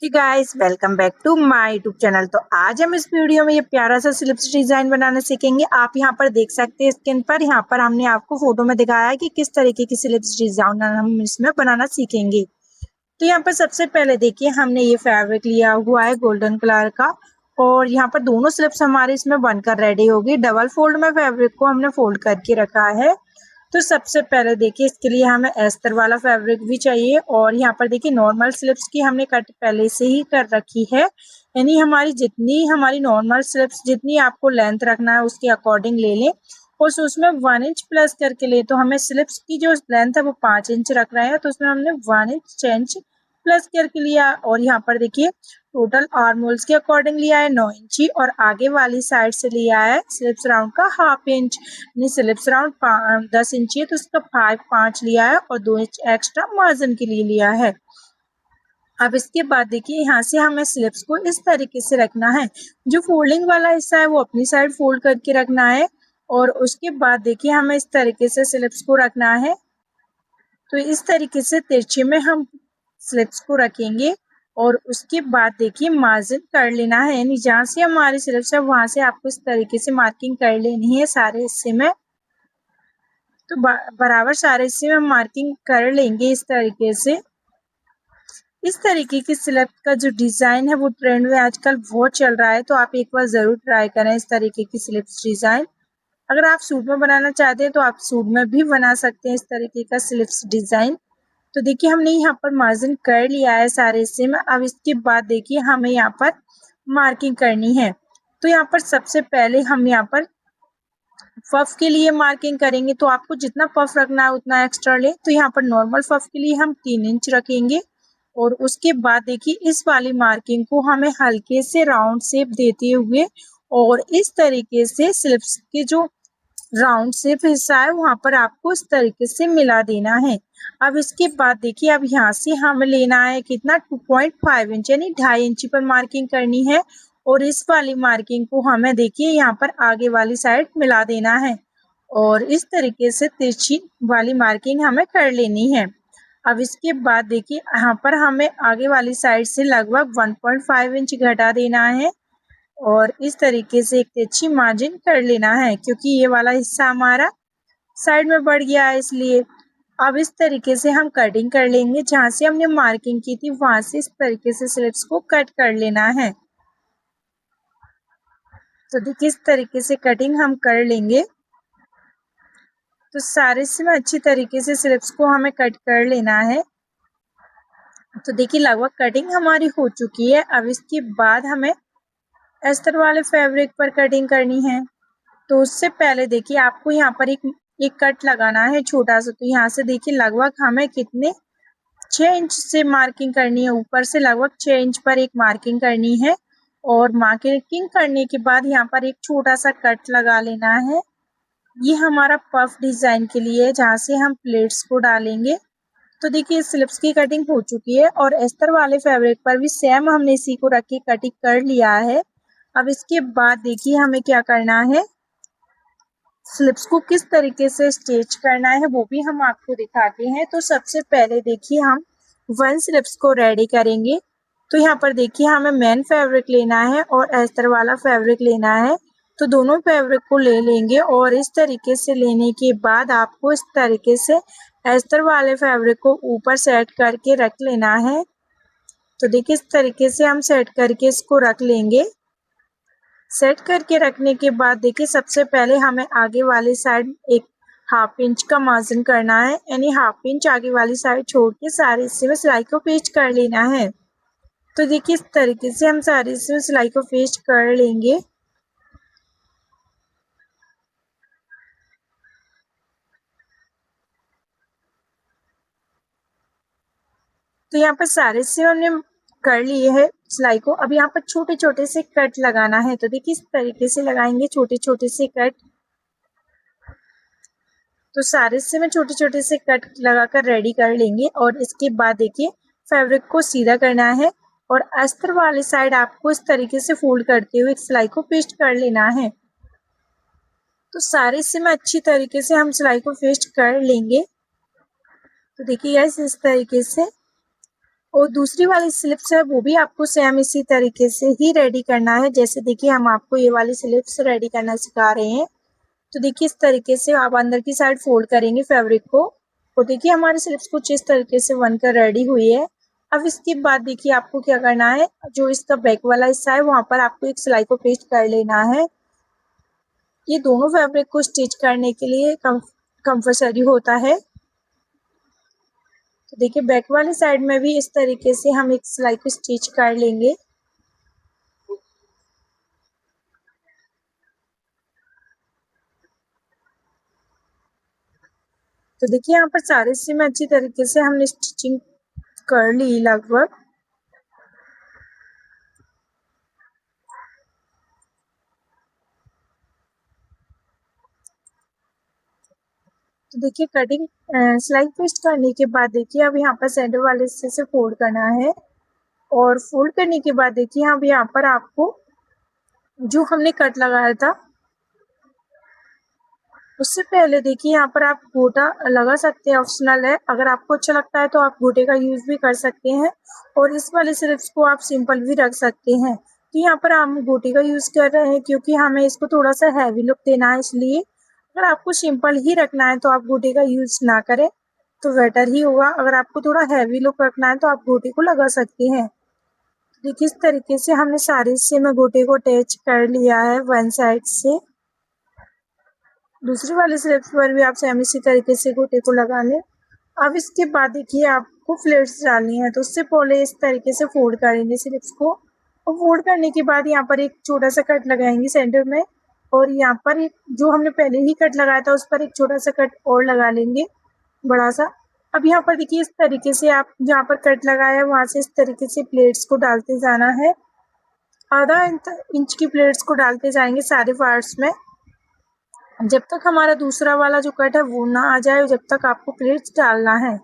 Hey guys, welcome back to my YouTube channel. तो आज हम इस वीडियो में ये प्यारा सा स्लिप्स डिजाइन बनाना सीखेंगे। आप यहाँ पर देख सकते हैं स्क्रीन पर, यहाँ पर हमने आपको फोटो में दिखाया है कि किस तरीके की स्लिप्स डिजाइन हम इसमें बनाना सीखेंगे। तो यहाँ पर सबसे पहले देखिए, हमने ये फैब्रिक लिया हुआ है गोल्डन कलर का, और यहाँ पर दोनों स्लिप्स हमारे इसमें बनकर रेडी होगी। डबल फोल्ड में फैब्रिक को हमने फोल्ड करके रखा है। तो सबसे पहले देखिए, इसके लिए हमें अस्तर वाला फैब्रिक भी चाहिए, और यहाँ पर देखिए नॉर्मल स्लिप्स की हमने कट पहले से ही कर रखी है। यानी हमारी नॉर्मल स्लिप्स जितनी आपको लेंथ रखना है उसके अकॉर्डिंग ले लें, और उसमें 1 इंच प्लस करके ले। तो हमें स्लिप्स की जो लेंथ है वो 5 इंच रख रहे हैं, तो उसमें हमने 1 इंच प्लस करके लिया। और यहाँ पर देखिए टोटल आर्म होल्स के अकॉर्डिंग लिया है 9 इंची, और आगे वाली साइड से लिया है स्लिप्स राउंड का 1/2 इंच। स्लिप्स राउंड 10 इंची है, तो उसका 5 लिया है, और 2 इंच एक्स्ट्रा मार्जिन के लिए लिया है। अब इसके बाद देखिए, यहाँ से हमें स्लिप्स को इस तरीके से रखना है। जो फोल्डिंग वाला हिस्सा है वो अपनी साइड फोल्ड करके रखना है, और उसके बाद देखिए हमें इस तरीके से स्लिप्स को रखना है। तो इस तरीके से तिरछे में हम स्लिप्स को रखेंगे, और उसके बाद देखिए मार्जिन कर लेना है। यानी जहाँ से हमारी स्लिप्स है वहां से आपको इस तरीके से मार्किंग कर लेनी है सारे हिस्से में। तो बराबर सारे हिस्से में मार्किंग कर लेंगे इस तरीके से। इस तरीके की स्लिप का जो डिजाइन है वो ट्रेंड में आजकल बहुत चल रहा है, तो आप एक बार जरूर ट्राई करें इस तरीके की स्लिप्स डिजाइन। अगर आप सूट में बनाना चाहते हैं तो आप सूट में भी बना सकते हैं इस तरीके का स्लिप्स डिजाइन। तो देखिए हमने यहाँ पर मार्जिन कर लिया है सारे हिस्से में। अब इसके बाद देखिए हमें यहाँ पर मार्किंग करनी है। तो यहाँ पर सबसे पहले हम यहाँ पर पफ के लिए मार्किंग करेंगे, तो आपको जितना पफ रखना है उतना एक्स्ट्रा ले। तो यहाँ पर नॉर्मल पफ के लिए हम 3 इंच रखेंगे, और उसके बाद देखिए इस वाली मार्किंग को हमें हल्के से राउंड शेप देते हुए, और इस तरीके से स्लिप्स के जो राउंड शेप हिस्सा है वहां पर आपको इस तरीके से मिला देना है। अब इसके बाद देखिए, अब यहाँ से हमें लेना है कितना 2.5 इंच, यानी 2.5 इंच पर मार्किंग करनी है, और इस वाली मार्किंग को हमें देखिए यहाँ पर आगे वाली साइड मिला देना है, और इस तरीके से तिरछी वाली मार्किंग हमें कर लेनी है। अब इसके बाद देखिए यहाँ पर हमें आगे वाली साइड से लगभग 1.5 इंच घटा देना है, और इस तरीके से एक तिरछी मार्जिन कर लेना है, क्योंकि ये वाला हिस्सा हमारा साइड में बढ़ गया है इसलिए। अब इस तरीके से हम कटिंग कर लेंगे, जहाँ से हमने मार्किंग की थी वहां से इस तरीके से स्लिप्स को कट कर लेना है। तो देखिए इस तरीके से कटिंग हम कर लेंगे। तो सारे से में अच्छी तरीके से स्लिप्स को हमें कट कर लेना है। तो देखिए लगभग कटिंग हमारी हो चुकी है। अब इसके बाद हमें अस्तर वाले फैब्रिक पर कटिंग करनी है। तो उससे पहले देखिए आपको यहाँ पर एक कट लगाना है छोटा सा। तो यहाँ से देखिए लगभग हमें कितने 6 इंच से मार्किंग करनी है, ऊपर से लगभग 6 इंच पर एक मार्किंग करनी है, और मार्किंग करने के बाद यहाँ पर एक छोटा सा कट लगा लेना है। ये हमारा पफ डिजाइन के लिए है, जहाँ से हम प्लेट्स को डालेंगे। तो देखिए स्लिप्स की कटिंग हो चुकी है, और अस्तर वाले फैब्रिक पर भी सेम हमने इसी को रख के कटिंग कर लिया है। अब इसके बाद देखिए हमें क्या करना है, स्लिप्स को किस तरीके से स्टिच करना है वो भी हम आपको दिखाते हैं। तो सबसे पहले देखिए हम 1 स्लिप्स को रेडी करेंगे। तो यहाँ पर देखिए हमें मेन फैब्रिक लेना है और अस्तर वाला फैब्रिक लेना है। तो दोनों फैब्रिक को ले लेंगे, और इस तरीके से लेने के बाद आपको इस तरीके से अस्तर वाले फैब्रिक को ऊपर सेट करके रख लेना है। तो देखिए इस तरीके से हम सेट करके इसको रख लेंगे। सेट करके रखने के बाद देखिए सबसे पहले हमें आगे वाली साइड एक 1/2 इंच का मार्जिन करना है, यानी 1/2 इंच आगे वाली साइड छोड़ के सारे हिस्से में सिलाई को पेस्ट कर लेना है। तो देखिए इस तरीके से हम सारे हिस्से में सिलाई को पेस्ट कर लेंगे। तो यहाँ पर सारे हिस्से हमने कर लिए है सिलाई को। अब यहाँ पर छोटे छोटे से कट लगाना है। तो देखिए इस तरीके से लगाएंगे छोटे छोटे से कट। तो सारे हिस्से में छोटे छोटे से कट लगाकर रेडी कर लेंगे, और इसके बाद देखिए फैब्रिक को सीधा करना है, और अस्तर वाली साइड आपको इस तरीके से फोल्ड करते हुए सिलाई को पेस्ट कर लेना है। तो सारे हिस्से में अच्छी तरीके से हम सिलाई को पेस्ट कर लेंगे। तो देखिए गाइस इस तरीके से। और दूसरी वाली स्लिप्स है वो भी आपको सेम इसी तरीके से ही रेडी करना है। जैसे देखिए हम आपको ये वाली स्लिप्स रेडी करना सिखा रहे हैं। तो देखिए इस तरीके से आप अंदर की साइड फोल्ड करेंगे फैब्रिक को। और देखिए हमारी स्लिप्स कुछ इस तरीके से बनकर रेडी हुई है। अब इसके बाद देखिए आपको क्या करना है, जो इसका बैक वाला हिस्सा है वहां पर आपको एक सिलाई को पेस्ट कर लेना है। ये दोनों फैब्रिक को स्टिच करने के लिए कंपल्सरी होता है। तो देखिए बैक वाली साइड में भी इस तरीके से हम एक सिलाई को स्टिच कर लेंगे। तो देखिए यहाँ पर सारे हिस्से में अच्छी तरीके से हमने स्टिचिंग कर ली लगभग। तो देखिए कटिंग सिलाई पेस्ट करने के बाद देखिए अब यहाँ पर सेंटर वाले हिस्से से फोल्ड करना है। और फोल्ड करने के बाद देखिए अब यहाँ पर आपको जो हमने कट लगाया था उससे पहले देखिए यहाँ पर आप गोटा लगा सकते हैं, ऑप्शनल है। अगर आपको अच्छा लगता है तो आप गोटे का यूज भी कर सकते हैं और इस वाले स्लिप्स को आप सिंपल भी रख सकते हैं। तो यहाँ पर हम गोटे का यूज कर रहे हैं क्योंकि हमें इसको थोड़ा सा हैवी लुक देना है, इसलिए अगर आपको सिंपल ही रखना है तो आप गोटे का यूज ना करें तो बेटर ही होगा। अगर आपको थोड़ा हैवी लुक रखना है तो आप गोटे को लगा सकते हैं। देखिए इस तरीके से हमने सारे हिस्से में गोटे को अटैच कर लिया है वन साइड से। दूसरी वाले स्लिप्स पर भी आप सेम इसी तरीके से गोटे को लगा लें। अब इसके बाद देखिए आपको फ्लेट्स डालनी है, तो उससे पहले इस तरीके से फोल्ड करेंगे स्लिप्स को। और फोल्ड करने के बाद यहाँ पर एक छोटा सा कट लगाएंगे सेंटर में। और यहाँ पर एक जो हमने पहले ही कट लगाया था उस पर एक छोटा सा कट और लगा लेंगे, बड़ा सा। अब यहाँ पर देखिए इस तरीके से आप जहाँ पर कट लगाया है वहां से इस तरीके से प्लेट्स को डालते जाना है। आधा इंच की प्लेट्स को डालते जाएंगे सारे पार्ट्स में, जब तक हमारा दूसरा वाला जो कट है वो ना आ जाए, जब तक आपको प्लेट्स डालना है।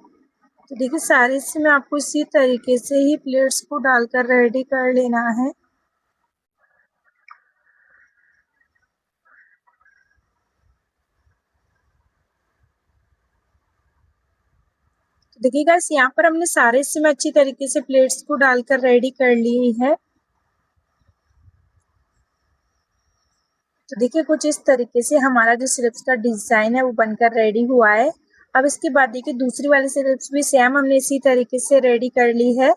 तो देखिए सारे हिस्से में आपको इसी तरीके से ही प्लेट्स को डालकर रेडी कर लेना है। तो देखिए गाइस यहाँ पर हमने सारे हिस्से में अच्छी तरीके से प्लेट्स को डालकर रेडी कर ली है। तो देखिए कुछ इस तरीके से हमारा जो स्लिप्स का डिजाइन है वो बनकर रेडी हुआ है। अब इसके बाद देखिए दूसरी वाली स्लिप्स भी सेम हमने इसी तरीके से रेडी कर ली है।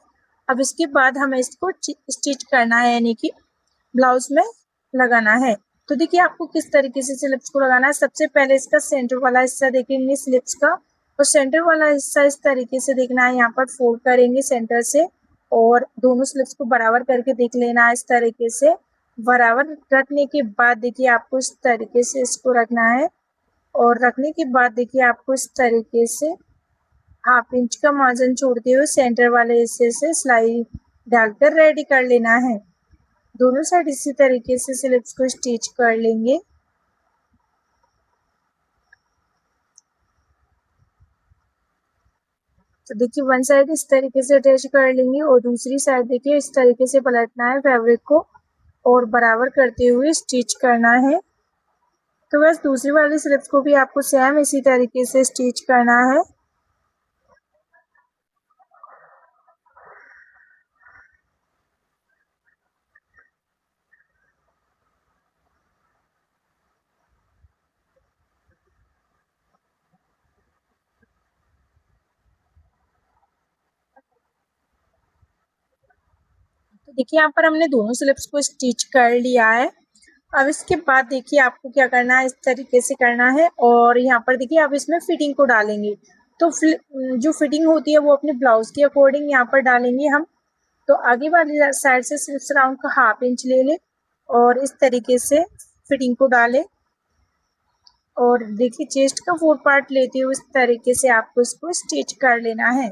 अब इसके बाद हमें इसको स्टिच करना है, यानी कि ब्लाउज में लगाना है। तो देखिए आपको किस तरीके से स्लिप्स को लगाना है। सबसे पहले इसका सेंटर वाला हिस्सा देखेंगे स्लिप्स का, और सेंटर वाला हिस्सा इस तरीके से देखना है। यहाँ पर फोल्ड करेंगे सेंटर से और दोनों स्लिप्स को बराबर करके देख लेना है। इस तरीके से बराबर रखने के बाद देखिए आपको इस तरीके से इसको रखना है। और रखने के बाद देखिए आपको इस तरीके से हाफ इंच का मार्जिन छोड़ते हुए सेंटर वाले हिस्से से सिलाई डालकर रेडी कर लेना है। दोनों साइड इसी तरीके से स्लिप्स को स्टिच कर लेंगे। तो देखिए वन साइड इस तरीके से अटैच कर लेंगे और दूसरी साइड देखिए इस तरीके से पलटना है फैब्रिक को और बराबर करते हुए स्टिच करना है। तो बस दूसरी वाली स्लिप्स को भी आपको सेम इसी तरीके से स्टिच करना है। तो देखिए यहाँ पर हमने दोनों स्लिप्स को स्टिच कर लिया है। अब इसके बाद देखिए आपको क्या करना है, इस तरीके से करना है। और यहाँ पर देखिए आप इसमें फिटिंग को डालेंगे। तो जो फिटिंग होती है वो अपने ब्लाउज के अकॉर्डिंग यहाँ पर डालेंगे हम। तो आगे वाली साइड से सिर्फ राउंड का हाफ इंच ले ले और इस तरीके से फिटिंग को डालें। और देखिए चेस्ट का 4 पार्ट लेते हुए इस तरीके से आपको इसको स्टिच कर लेना है।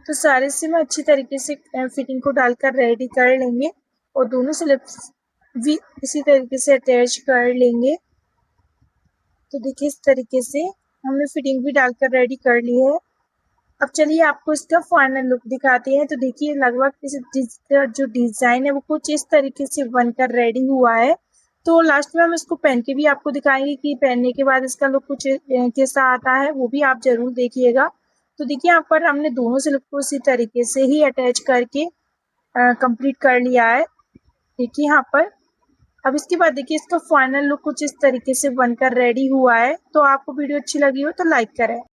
तो सारे से में अच्छी तरीके से फिटिंग को डालकर रेडी कर लेंगे और दोनों स्लिप्स भी इसी तरीके से अटैच कर लेंगे। तो देखिए इस तरीके से हमने फिटिंग भी डालकर रेडी कर ली है। अब चलिए आपको इसका फाइनल लुक दिखाते हैं। तो देखिए लगभग इसका जो डिजाइन है वो कुछ इस तरीके से बनकर रेडी हुआ है। तो लास्ट में हम इसको पहन के भी आपको दिखाएंगे कि पहनने के बाद इसका लुक कुछ कैसा आता है, वो भी आप जरूर देखिएगा। तो देखिए यहाँ पर हमने दोनों स्लिप को इसी तरीके से ही अटैच करके कंप्लीट कर लिया है। देखिए यहाँ पर अब इसके बाद देखिए इसका फाइनल लुक कुछ इस तरीके से बनकर रेडी हुआ है। तो आपको वीडियो अच्छी लगी हो तो लाइक करें।